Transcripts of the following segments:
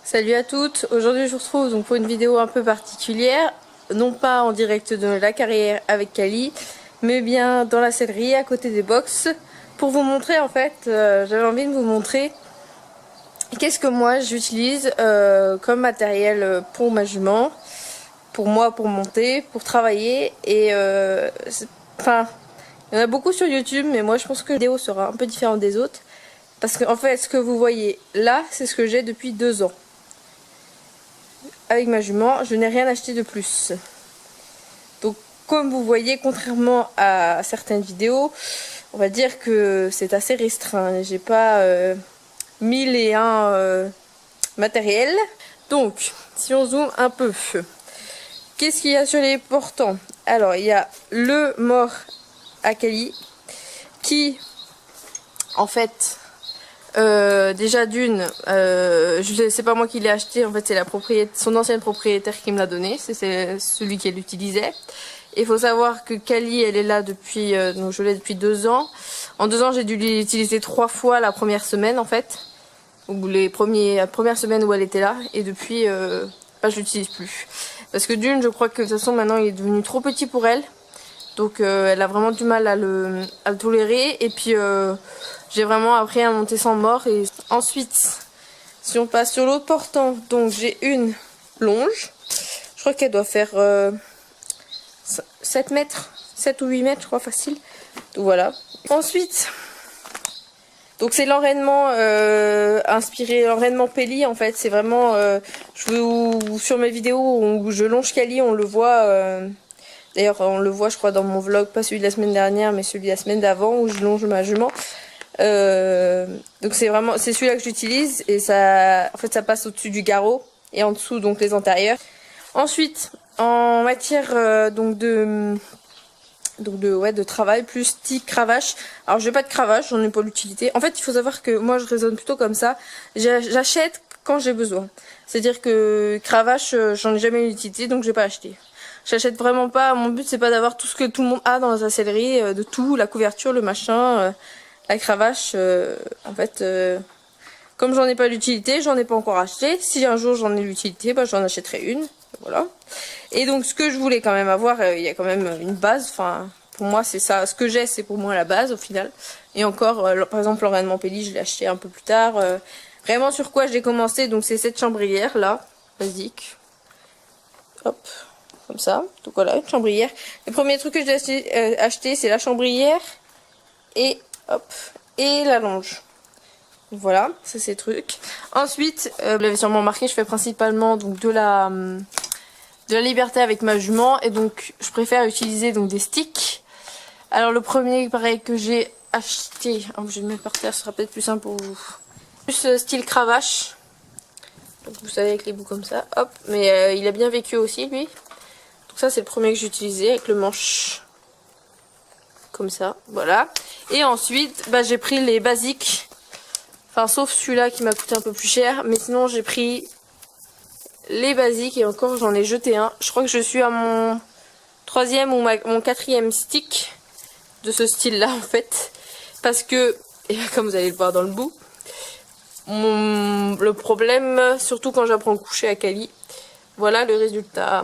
Salut à toutes, aujourd'hui je vous retrouve donc pour une vidéo un peu particulière, non pas en direct de la carrière avec Kali, mais bien dans la sellerie à côté des box, pour vous montrer en fait, j'avais envie de vous montrer qu'est-ce que moi j'utilise comme matériel pour ma jument, pour moi pour monter, pour travailler, et enfin il y en a beaucoup sur YouTube, mais moi je pense que la vidéo sera un peu différente des autres, parce qu'en fait ce que vous voyez là, c'est ce que j'ai depuis 2 ans. Avec ma jument, je n'ai rien acheté de plus. Donc comme vous voyez, contrairement à certaines vidéos, on va dire que c'est assez restreint. J'ai pas 1001 matériel. Donc si on zoome un peu, qu'est-ce qu'il y a sur les portants? Alors il y a le mort à Kali qui en fait déjà d'une, c'est pas moi qui l'ai acheté, en fait c'est son ancienne propriétaire qui me l'a donné, c'est celui qui l'utilisait. Il faut savoir que Kali elle est là depuis, donc je l'ai depuis 2 ans. En 2 ans j'ai dû l'utiliser 3 fois la première semaine en fait, ou la première semaine où elle était là, et depuis je l'utilise plus. Parce que d'une, je crois que de toute façon maintenant il est devenu trop petit pour elle. Donc elle a vraiment du mal à le tolérer, et puis j'ai vraiment appris à monter sans mort. Et ensuite, si on passe sur l'autre portant, donc j'ai une longe, je crois qu'elle doit faire 7 mètres, 7 ou 8 mètres je crois, facile. Donc voilà. Ensuite, donc c'est l'enraînement inspiré, l'enraînement Pelli en fait, c'est vraiment, sur mes vidéos où je longe Kali, on le voit... D'ailleurs, on le voit, je crois, dans mon vlog, pas celui de la semaine dernière, mais celui de la semaine d'avant, où je longe ma jument. Donc c'est celui-là que j'utilise, et ça, en fait, ça passe au-dessus du garrot et en dessous, donc les antérieurs. Ensuite, en matière de travail, plus stick, cravache. Alors, j'ai pas de cravache, j'en ai pas l'utilité. En fait, il faut savoir que moi, je raisonne plutôt comme ça. J'achète quand j'ai besoin. C'est-à-dire que cravache, j'en ai jamais l'utilité, donc j'ai pas acheté. J'achète vraiment pas, mon but c'est pas d'avoir tout ce que tout le monde a dans sa sellerie, de tout, la couverture, le machin, la cravache, en fait, comme j'en ai pas l'utilité, j'en ai pas encore acheté. Si un jour j'en ai l'utilité, j'en achèterai une, voilà. Et donc ce que je voulais quand même avoir, il y a quand même une base, enfin, pour moi c'est ça, ce que j'ai c'est pour moi la base au final. Et encore, par exemple l'enraînement Pelli, je l'ai acheté un peu plus tard. Vraiment sur quoi j'ai commencé, donc c'est cette chambrière là, basique. Hop. Comme ça, donc voilà, une chambrière. Le premier truc que j'ai acheté, c'est la chambrière et hop, et la longe. Voilà, ça c'est le truc. Ensuite, vous l'avez sûrement remarqué, je fais principalement donc de la liberté avec ma jument, et donc je préfère utiliser donc des sticks. Alors le premier, pareil, que j'ai acheté, je vais le mettre par terre, ce sera peut-être plus simple pour vous. Plus style cravache. Donc vous savez, avec les bouts comme ça, hop. Mais il a bien vécu aussi lui. Donc ça c'est le premier que j'ai utilisé avec le manche comme ça, voilà. Et ensuite j'ai pris les basiques, enfin sauf celui-là qui m'a coûté un peu plus cher, mais sinon j'ai pris les basiques, et encore j'en ai jeté un. Je crois que je suis à mon 3e ou mon 4e stick de ce style là en fait, parce que, et comme vous allez le voir dans le bout, le problème, surtout quand j'apprends le coucher à Kali, voilà le résultat.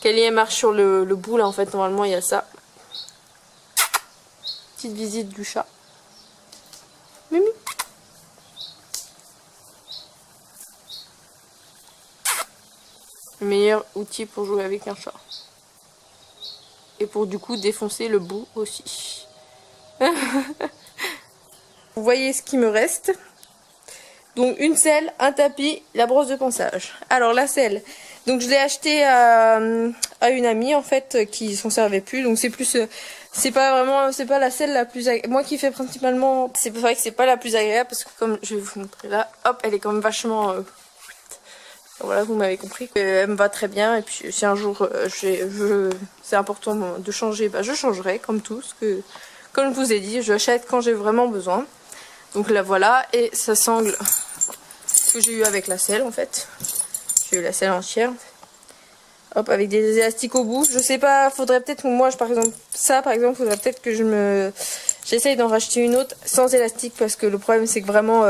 Kali elle marche sur le bout là en fait, normalement il y a ça. Petite visite du chat. Mimi. Le meilleur outil pour jouer avec un chat. Et pour du coup défoncer le bout aussi. Vous voyez ce qui me reste. Donc une selle, un tapis, la brosse de ponçage. Alors la selle, donc je l'ai acheté à une amie en fait qui s'en servait plus. Donc c'est plus, c'est pas la selle la plus agréable. Moi qui fais principalement, c'est vrai que c'est pas la plus agréable, parce que comme je vais vous montrer là, hop, elle est quand même vachement. Voilà, vous m'avez compris qu'elle me va très bien. Et puis si un jour c'est important de changer, je changerai comme tout. Comme je vous ai dit, j'achète quand j'ai vraiment besoin. Donc là voilà, et sa sangle que j'ai eu avec la selle en fait. J'ai eu la selle entière. Hop, avec des élastiques au bout. Je sais pas, faudrait peut-être que moi, par exemple, faudrait peut-être que j'essaye d'en racheter une autre sans élastique, parce que le problème c'est que vraiment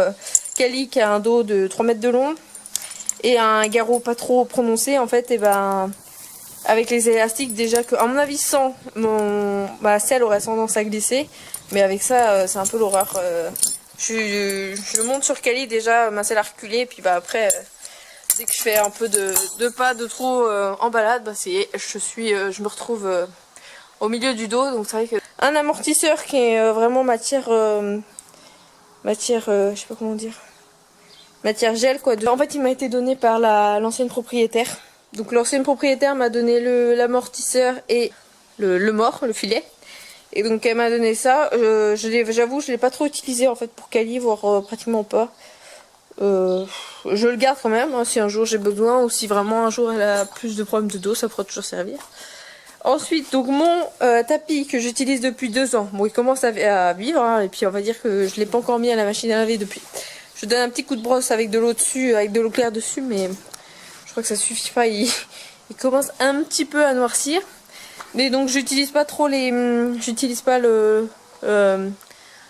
Kali qui a un dos de 3 mètres de long, et un garrot pas trop prononcé en fait, et ben avec les élastiques déjà que à mon avis sans ma selle aurait tendance à glisser, mais avec ça c'est un peu l'horreur. Je monte sur Kali déjà, ma selle a reculé, et puis bah après dès que je fais un peu de pas de trop en balade, bah je me retrouve au milieu du dos. Donc c'est vrai que un amortisseur qui est vraiment matière je sais pas comment dire, matière gel quoi. En fait il m'a été donné par l'ancienne propriétaire. Donc l'ancienne propriétaire m'a donné l'amortisseur et le filet. Et donc elle m'a donné ça. J'avoue je l'ai pas trop utilisé en fait pour Kali, voire pratiquement pas. Je le garde quand même hein, si un jour j'ai besoin, ou si vraiment un jour elle a plus de problèmes de dos, ça pourra toujours servir. Ensuite donc mon tapis que j'utilise depuis 2 ans, bon il commence à vivre hein, et puis on va dire que je l'ai pas encore mis à la machine à laver depuis. Je donne un petit coup de brosse avec de l'eau dessus, avec de l'eau claire dessus, mais je crois que ça suffit pas, il commence un petit peu à noircir. Mais donc j'utilise pas trop j'utilise pas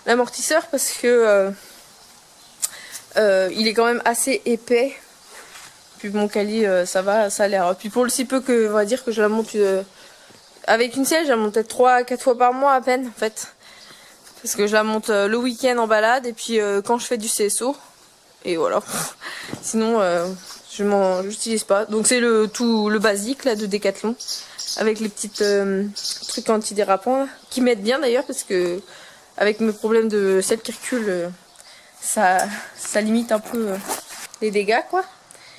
l'amortisseur parce que il est quand même assez épais. Puis mon Kali ça va, ça a l'air. Puis pour le si peu que on va dire que je la monte avec une selle, je la monte peut-être 3-4 fois par mois à peine en fait. Parce que je la monte le week-end en balade et puis quand je fais du CSO. Et voilà. Sinon j'utilise pas. Donc c'est le basique là de Decathlon. Avec les petites trucs antidérapants là, qui m'aident bien d'ailleurs parce que avec mes problèmes de selle qui recule, ça limite un peu les dégâts quoi.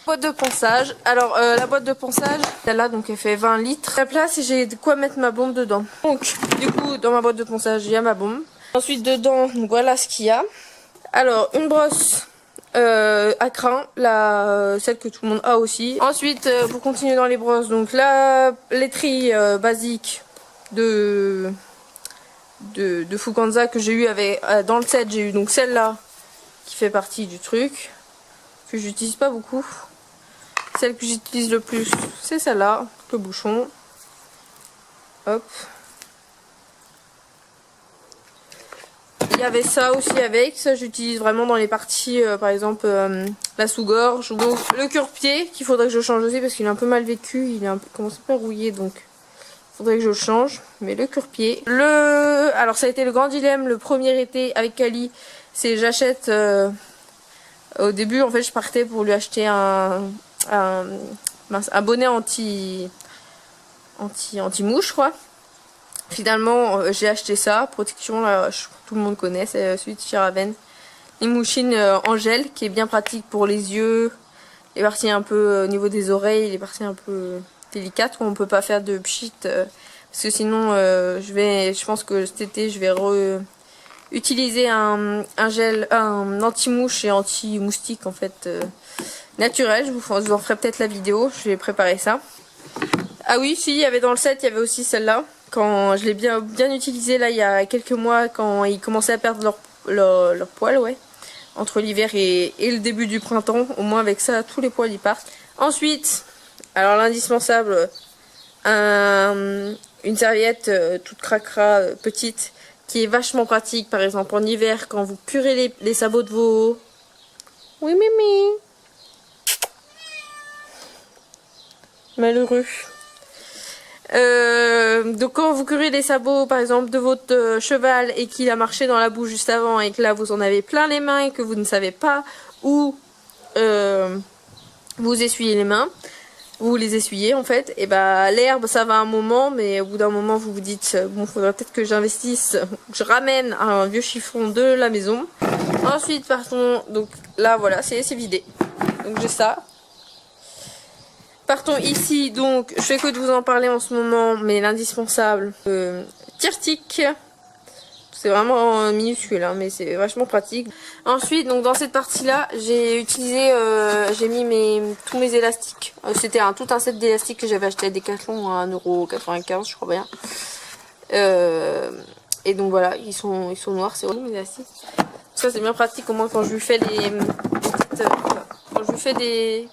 Boîte de ponçage. Alors la boîte de ponçage, celle-là donc elle fait 20 litres. La place et j'ai de quoi mettre ma bombe dedans. Donc du coup dans ma boîte de ponçage il y a ma bombe. Ensuite dedans donc, voilà ce qu'il y a. Alors une brosse à crin, celle que tout le monde a aussi. Ensuite pour continuer dans les brosses, donc la laiterie basique de Fuganza que j'ai eu avec dans le set. J'ai eu donc celle-là qui fait partie du truc que j'utilise pas beaucoup. Celle que j'utilise le plus c'est celle-là, le bouchon. Hop. Il y avait ça aussi avec, ça j'utilise vraiment dans les parties, par exemple la sous-gorge, ou le cure-pied qu'il faudrait que je change aussi parce qu'il est un peu mal vécu, il est un peu commencé à rouiller donc il faudrait que je le change. Mais le cure-pied, alors ça a été le grand dilemme le premier été avec Kali, c'est j'achète, au début en fait je partais pour lui acheter un bonnet anti-mouche quoi. Finalement j'ai acheté ça, protection là, tout le monde connaît, c'est celui de chez Raven. Les mouchines en gel qui est bien pratique pour les yeux, les parties un peu au niveau des oreilles, les parties un peu délicates où on peut pas faire de pchit parce que sinon je pense que cet été je vais utiliser un gel, un anti-mouche et anti-moustique en fait naturel. Je vous en ferai peut-être la vidéo, je vais préparer ça. Ah oui, si, il y avait dans le set, il y avait aussi celle-là. Quand je l'ai bien utilisé là il y a quelques mois, quand ils commençaient à perdre leur poil, ouais. Entre l'hiver et le début du printemps, au moins avec ça tous les poils y partent. Ensuite, alors l'indispensable, une serviette toute cracra, petite, qui est vachement pratique par exemple en hiver quand vous curez les sabots de vos... Oui Mimi. Malheureux. Donc quand vous curez les sabots par exemple de votre cheval et qu'il a marché dans la boue juste avant et que là vous en avez plein les mains et que vous ne savez pas où vous essuyez les mains, vous les essuyez en fait, et bah l'herbe ça va un moment, mais au bout d'un moment vous vous dites bon faudrait peut-être que j'investisse, je ramène un vieux chiffon de la maison. Ensuite partons, donc là voilà c'est vidé, donc j'ai ça. Partons ici, donc je fais que de vous en parler en ce moment, mais l'indispensable, Tirtic. C'est vraiment minuscule, hein, mais c'est vachement pratique. Ensuite, donc dans cette partie-là, j'ai utilisé, j'ai mis tous mes élastiques. C'était tout un set d'élastiques que j'avais acheté à Decathlon à 1,95 €, je crois bien. Et donc voilà, ils sont noirs, c'est horrible mes élastiques. Ça c'est bien pratique, au moins quand je lui fais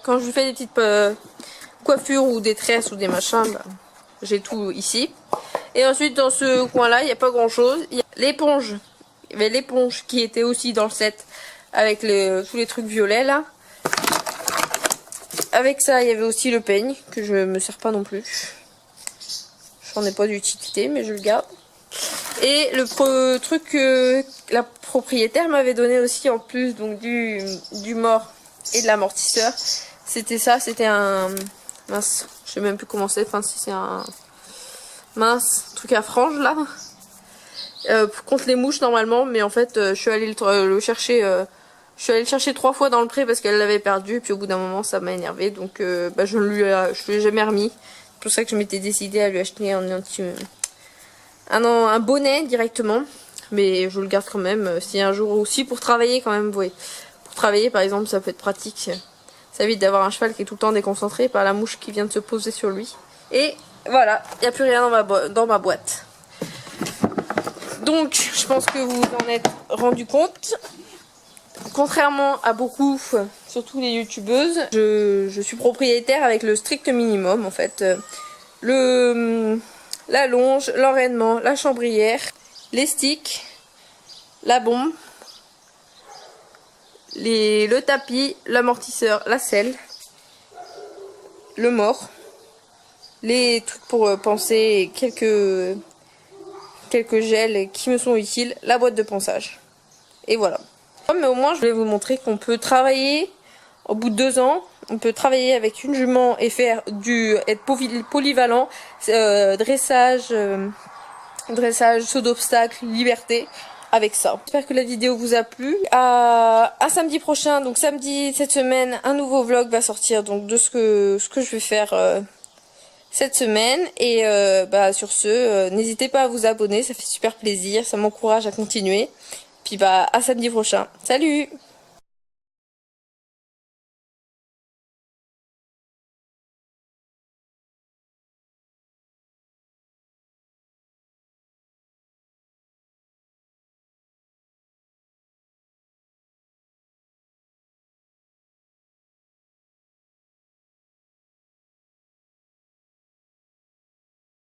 quand je lui fais des petites coiffures ou des tresses ou des machins, bah, j'ai tout ici. Et ensuite dans ce coin là il n'y a pas grand chose, il y a l'éponge. Il y avait l'éponge qui était aussi dans le set avec tous les trucs violets là. avec ça, il y avait aussi le peigne, que je me sers pas non plus. J'en ai pas d'utilité, mais je le garde. Et le truc que la propriétaire m'avait donné aussi en plus donc du mort et de l'amortisseur, c'était ça, c'était un... Mince, je sais même plus comment c'est, enfin si c'est un... Mince, truc à frange là. Contre les mouches normalement, mais en fait je suis allée le chercher... je suis allée le chercher 3 fois dans le pré parce qu'elle l'avait perdu, et puis au bout d'un moment ça m'a énervé, donc je ne lui ai jamais remis. C'est pour ça que je m'étais décidée à lui acheter un bonnet directement, mais je le garde quand même si un jour aussi pour travailler quand même, oui. Pour travailler par exemple ça peut être pratique, ça évite d'avoir un cheval qui est tout le temps déconcentré par la mouche qui vient de se poser sur lui. Et voilà, il n'y a plus rien dans ma boîte. Donc je pense que vous en êtes rendu compte. Contrairement à beaucoup, surtout les youtubeuses, je suis propriétaire avec le strict minimum en fait. La longe, l'enraînement, la chambrière, les sticks, la bombe, le tapis, l'amortisseur, la selle, le mort, les trucs pour panser, quelques gels qui me sont utiles, la boîte de pansage. Et voilà. Mais au moins je vais vous montrer qu'on peut travailler au bout de 2 ans. On peut travailler avec une jument et faire être polyvalent, dressage, saut d'obstacles, liberté avec ça. J'espère que la vidéo vous a plu. À samedi prochain, donc samedi cette semaine, un nouveau vlog va sortir donc de ce que je vais faire cette semaine. Et sur ce, n'hésitez pas à vous abonner, ça fait super plaisir, ça m'encourage à continuer. Puis à samedi prochain. Salut!